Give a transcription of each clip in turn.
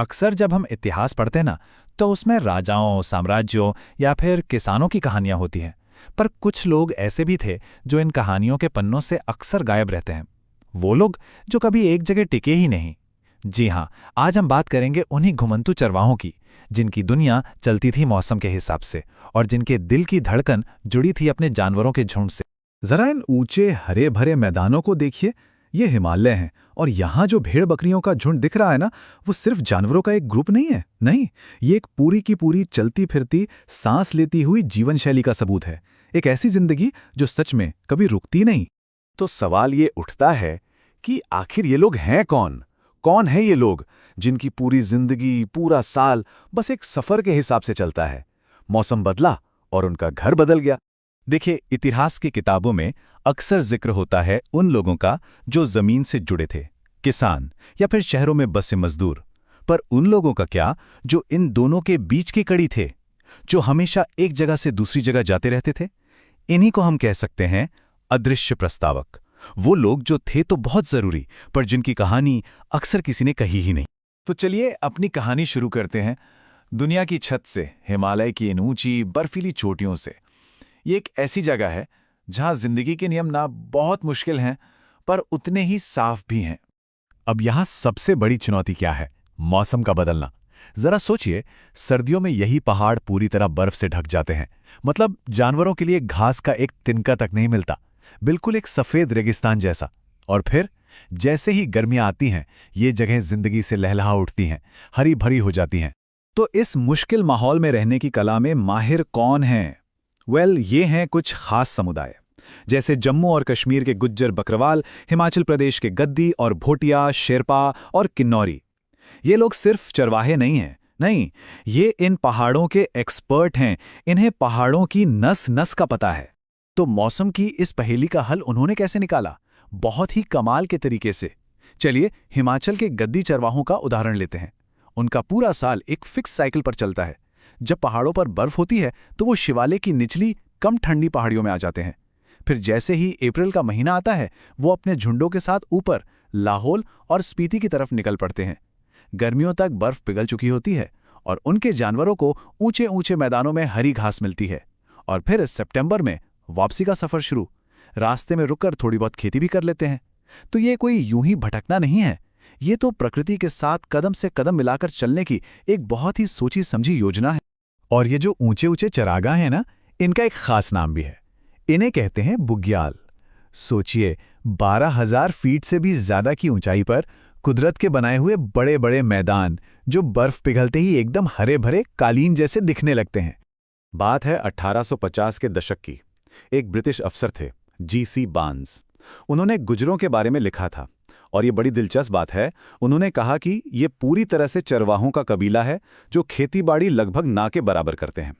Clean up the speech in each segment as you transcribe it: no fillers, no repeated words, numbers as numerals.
अक्सर जब हम इतिहास पढ़ते हैं ना, तो उसमें राजाओं, साम्राज्यों या फिर किसानों की कहानियां होती हैं। पर कुछ लोग ऐसे भी थे जो इन कहानियों के पन्नों से अक्सर गायब रहते हैं। वो लोग जो कभी एक जगह टिके ही नहीं। जी हाँ, आज हम बात करेंगे उन्हीं घुमंतू चरवाहों की, जिनकी दुनिया चलती थी मौसम के हिसाब से और जिनके दिल की धड़कन जुड़ी थी अपने जानवरों के झुंड से। जरा इन ऊंचे हरे भरे मैदानों को देखिए। ये हिमालय हैं और यहाँ जो भेड़ बकरियों का झुंड दिख रहा है ना, वो सिर्फ जानवरों का एक ग्रुप नहीं है। नहीं, ये एक पूरी की पूरी चलती फिरती सांस लेती हुई जीवन शैली का सबूत है। एक ऐसी जिंदगी जो सच में कभी रुकती नहीं। तो सवाल ये उठता है कि आखिर ये लोग हैं कौन? कौन है ये लोग जिनकी पूरी जिंदगी, पूरा साल बस एक सफर के हिसाब से चलता है? मौसम बदला और उनका घर बदल गया। देखिए, इतिहास की किताबों में अक्सर जिक्र होता है उन लोगों का जो जमीन से जुड़े थे, किसान या फिर शहरों में बसे मजदूर। पर उन लोगों का क्या जो इन दोनों के बीच की कड़ी थे, जो हमेशा एक जगह से दूसरी जगह जाते रहते थे? इन्हीं को हम कह सकते हैं अदृश्य प्रस्तावक। वो लोग जो थे तो बहुत जरूरी, पर जिनकी कहानी अक्सर किसी ने कही ही नहीं। तो चलिए अपनी कहानी शुरू करते हैं दुनिया की छत से, हिमालय की इन ऊंची बर्फीली चोटियों से। ये एक ऐसी जगह है जहां जिंदगी के नियम ना बहुत मुश्किल हैं, पर उतने ही साफ भी हैं। अब यहां सबसे बड़ी चुनौती क्या है? मौसम का बदलना। जरा सोचिए, सर्दियों में यही पहाड़ पूरी तरह बर्फ से ढक जाते हैं। मतलब जानवरों के लिए घास का एक तिनका तक नहीं मिलता, बिल्कुल एक सफेद रेगिस्तान जैसा। और फिर जैसे ही गर्मियां आती हैं, ये जगहें जिंदगी से लहलहा उठती हैं, हरी भरी हो जाती हैं। तो इस मुश्किल माहौल में रहने की कला में माहिर कौन हैं? ये हैं कुछ खास समुदाय, जैसे जम्मू और कश्मीर के गुज्जर बकरवाल, हिमाचल प्रदेश के गद्दी और भोटिया, शेरपा और किन्नौरी। ये लोग सिर्फ चरवाहे नहीं हैं, नहीं, ये इन पहाड़ों के एक्सपर्ट हैं। इन्हें पहाड़ों की नस नस का पता है। तो मौसम की इस पहेली का हल उन्होंने कैसे निकाला? बहुत ही कमाल के तरीके से। चलिए हिमाचल के गद्दी चरवाहों का उदाहरण लेते हैं। उनका पूरा साल एक फिक्स साइकिल पर चलता है। जब पहाड़ों पर बर्फ होती है तो वो शिवालिक की निचली कम ठंडी पहाड़ियों में आ जाते हैं। फिर जैसे ही अप्रैल का महीना आता है, वो अपने झुंडों के साथ ऊपर लाहौल और स्पीति की तरफ निकल पड़ते हैं। गर्मियों तक बर्फ पिघल चुकी होती है और उनके जानवरों को ऊंचे ऊंचे मैदानों में हरी घास मिलती है। और फिर सितंबर में वापसी का सफर शुरू। रास्ते में रुककर थोड़ी बहुत खेती भी कर लेते हैं। तो ये कोई यूं ही भटकना नहीं है, ये तो प्रकृति के साथ कदम से कदम मिलाकर चलने की एक बहुत ही सोची समझी योजना है। और ये जो ऊंचे ऊंचे चरागाह हैं ना, इनका एक खास नाम भी है। इन्हें कहते हैं बुग्याल। सोचिए, 12,000 फीट से भी ज्यादा की ऊंचाई पर कुदरत के बनाए हुए बड़े बड़े मैदान, जो बर्फ पिघलते ही एकदम हरे भरे कालीन जैसे दिखने लगते हैं। बात है 1850 के दशक की। एक ब्रिटिश अफसर थे, जीसी बार्न्स। उन्होंने गुजरों के बारे में लिखा था और ये बड़ी दिलचस्प बात है। उन्होंने कहा कि ये पूरी तरह से चरवाहों का कबीला है जो खेतीबाड़ी लगभग ना के बराबर करते हैं।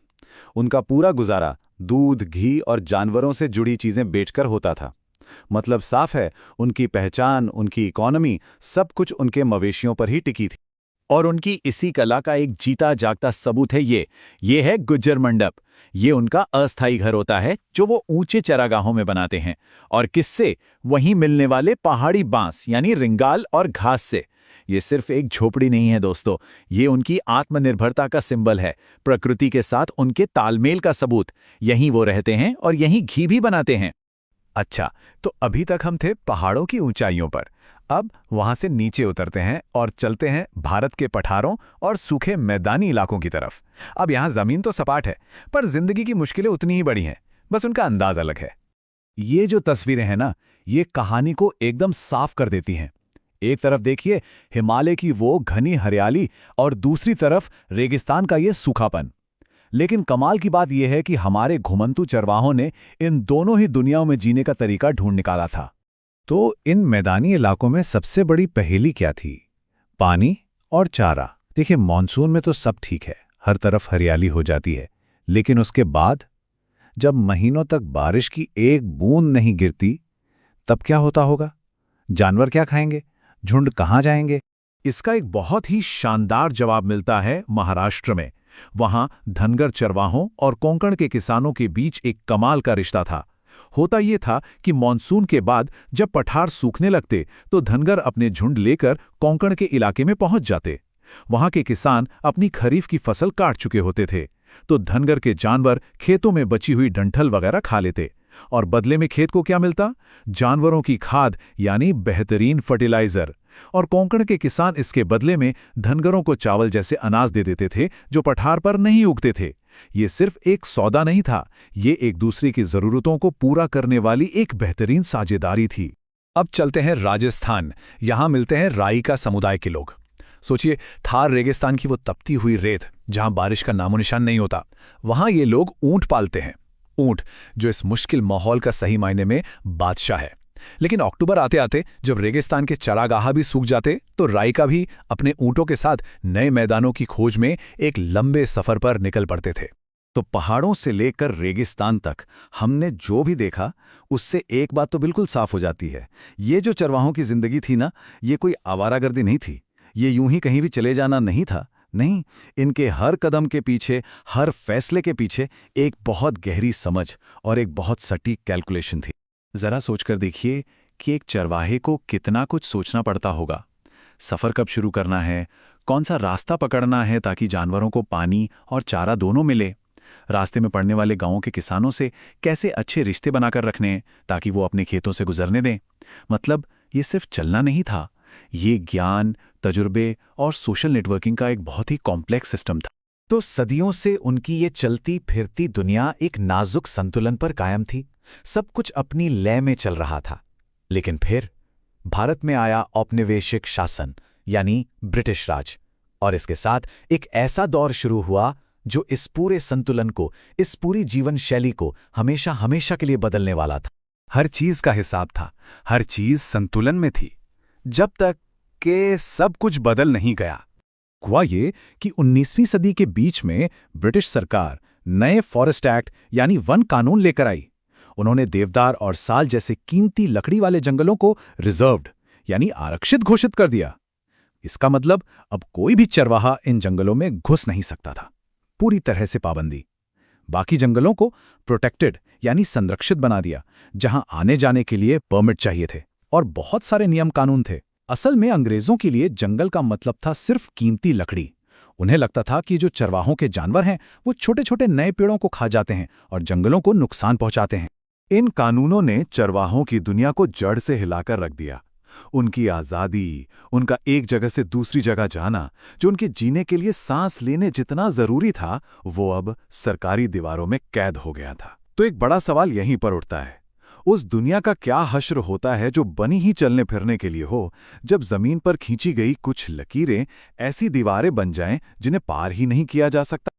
उनका पूरा गुजारा दूध, घी और जानवरों से जुड़ी चीजें बेचकर होता था। मतलब साफ है, उनकी पहचान, उनकी इकोनॉमी, सब कुछ उनके मवेशियों पर ही टिकी थी। और उनकी इसी कला का एक जीता जागता सबूत है ये है गुज्जर मंडप। ये उनका अस्थायी घर होता है जो वो ऊंचे चरागाहों में बनाते हैं। और किससे? वहीं मिलने वाले पहाड़ी बांस यानी रिंगाल और घास से। ये सिर्फ एक झोपड़ी नहीं है दोस्तों, ये उनकी आत्मनिर्भरता का सिंबल है, प्रकृति के साथ उनके तालमेल का सबूत। यहीं वो रहते हैं और यहीं घी भी बनाते हैं। अच्छा, तो अभी तक हम थे पहाड़ों की ऊंचाइयों पर। अब वहां से नीचे उतरते हैं और चलते हैं भारत के पठारों और सूखे मैदानी इलाकों की तरफ। अब यहां जमीन तो सपाट है, पर जिंदगी की मुश्किलें उतनी ही बड़ी हैं, बस उनका अंदाज अलग है। ये जो तस्वीरें हैं ना, ये कहानी को एकदम साफ कर देती हैं। एक तरफ देखिए हिमालय की वो घनी हरियाली और दूसरी तरफ रेगिस्तान का ये सूखापन। लेकिन कमाल की बात यह है कि हमारे घुमंतू चरवाहों ने इन दोनों ही दुनियाओं में जीने का तरीका ढूंढ निकाला था। तो इन मैदानी इलाकों में सबसे बड़ी पहेली क्या थी? पानी और चारा। देखिए, मॉनसून में तो सब ठीक है, हर तरफ हरियाली हो जाती है। लेकिन उसके बाद जब महीनों तक बारिश की एक बूंद नहीं गिरती, तब क्या होता होगा? जानवर क्या खाएंगे? झुंड कहाँ जाएंगे? इसका एक बहुत ही शानदार जवाब मिलता है महाराष्ट्र में। वहां धनगर चरवाहों और कोंकण के किसानों के बीच एक कमाल का रिश्ता था। होता ये था कि मॉनसून के बाद जब पठार सूखने लगते तो धनगर अपने झुंड लेकर कोंकण के इलाके में पहुंच जाते। वहां के किसान अपनी खरीफ की फसल काट चुके होते थे, तो धनगर के जानवर खेतों में बची हुई डंठल वगैरह खा लेते, और बदले में खेत को क्या मिलता? जानवरों की खाद, यानी बेहतरीन फर्टिलाइजर। और कोंकण के किसान इसके बदले में धनगरों को चावल जैसे अनाज दे देते थे जो पठार पर नहीं उगते थे। ये सिर्फ एक सौदा नहीं था, ये एक दूसरे की जरूरतों को पूरा करने वाली एक बेहतरीन साझेदारी थी। अब चलते हैं राजस्थान। यहां मिलते हैं राई का समुदाय के लोग। सोचिए, थार रेगिस्तान की वो तपती हुई रेत जहां बारिश का नामोनिशान नहीं होता, वहां ये लोग ऊंट पालते हैं। ऊंट जो इस मुश्किल माहौल का सही मायने में बादशाह है। लेकिन अक्टूबर आते आते जब रेगिस्तान के चरागाह भी सूख जाते, तो राइका भी अपने ऊंटों के साथ नए मैदानों की खोज में एक लंबे सफर पर निकल पड़ते थे। तो पहाड़ों से लेकर रेगिस्तान तक हमने जो भी देखा, उससे एक बात तो बिल्कुल साफ हो जाती है। ये जो चरवाहों की जिंदगी थी ना, ये कोई आवारागर्दी नहीं थी, ये यूं ही कहीं भी चले जाना नहीं था। नहीं, इनके हर कदम के पीछे, हर फैसले के पीछे एक बहुत गहरी समझ और एक बहुत सटीक कैलकुलेशन थी। जरा सोचकर देखिए कि एक चरवाहे को कितना कुछ सोचना पड़ता होगा। सफ़र कब शुरू करना है, कौन सा रास्ता पकड़ना है ताकि जानवरों को पानी और चारा दोनों मिले, रास्ते में पड़ने वाले गांवों के किसानों से कैसे अच्छे रिश्ते बनाकर रखने ताकि वो अपने खेतों से गुजरने दें। मतलब ये सिर्फ चलना नहीं था, ये ज्ञान, तजुर्बे और सोशल नेटवर्किंग का एक बहुत ही कॉम्प्लेक्स सिस्टम था। तो सदियों से उनकी ये चलती फिरती दुनिया एक नाजुक संतुलन पर कायम थी। सब कुछ अपनी लय में चल रहा था। लेकिन फिर भारत में आया औपनिवेशिक शासन, यानी ब्रिटिश राज, और इसके साथ एक ऐसा दौर शुरू हुआ जो इस पूरे संतुलन को, इस पूरी जीवन शैली को हमेशा हमेशा के लिए बदलने वाला था। हर चीज का हिसाब था, हर चीज संतुलन में थी, जब तक कि सब कुछ बदल नहीं गया। हुआ ये कि 19वीं सदी के बीच में ब्रिटिश सरकार नए फॉरेस्ट एक्ट यानी वन कानून लेकर आई। उन्होंने देवदार और साल जैसे कीमती लकड़ी वाले जंगलों को रिजर्व्ड यानी आरक्षित घोषित कर दिया। इसका मतलब अब कोई भी चरवाहा इन जंगलों में घुस नहीं सकता था, पूरी तरह से पाबंदी। बाकी जंगलों को प्रोटेक्टेड यानी संरक्षित बना दिया, जहां आने जाने के लिए परमिट चाहिए थे और बहुत सारे नियम कानून थे। असल में अंग्रेजों के लिए जंगल का मतलब था सिर्फ कीमती लकड़ी। उन्हें लगता था कि जो चरवाहों के जानवर हैं वो छोटे छोटे नए पेड़ों को खा जाते हैं और जंगलों को नुकसान पहुंचाते हैं। इन कानूनों ने चरवाहों की दुनिया को जड़ से हिलाकर रख दिया। उनकी आज़ादी, उनका एक जगह से दूसरी जगह जाना, जो उनके जीने के लिए सांस लेने जितना जरूरी था, वो अब सरकारी दीवारों में कैद हो गया था। तो एक बड़ा सवाल यहीं पर उठता है, उस दुनिया का क्या हश्र होता है जो बनी ही चलने फिरने के लिए हो, जब जमीन पर खींची गई कुछ लकीरें ऐसी दीवारें बन जाएं जिन्हें पार ही नहीं किया जा सकता।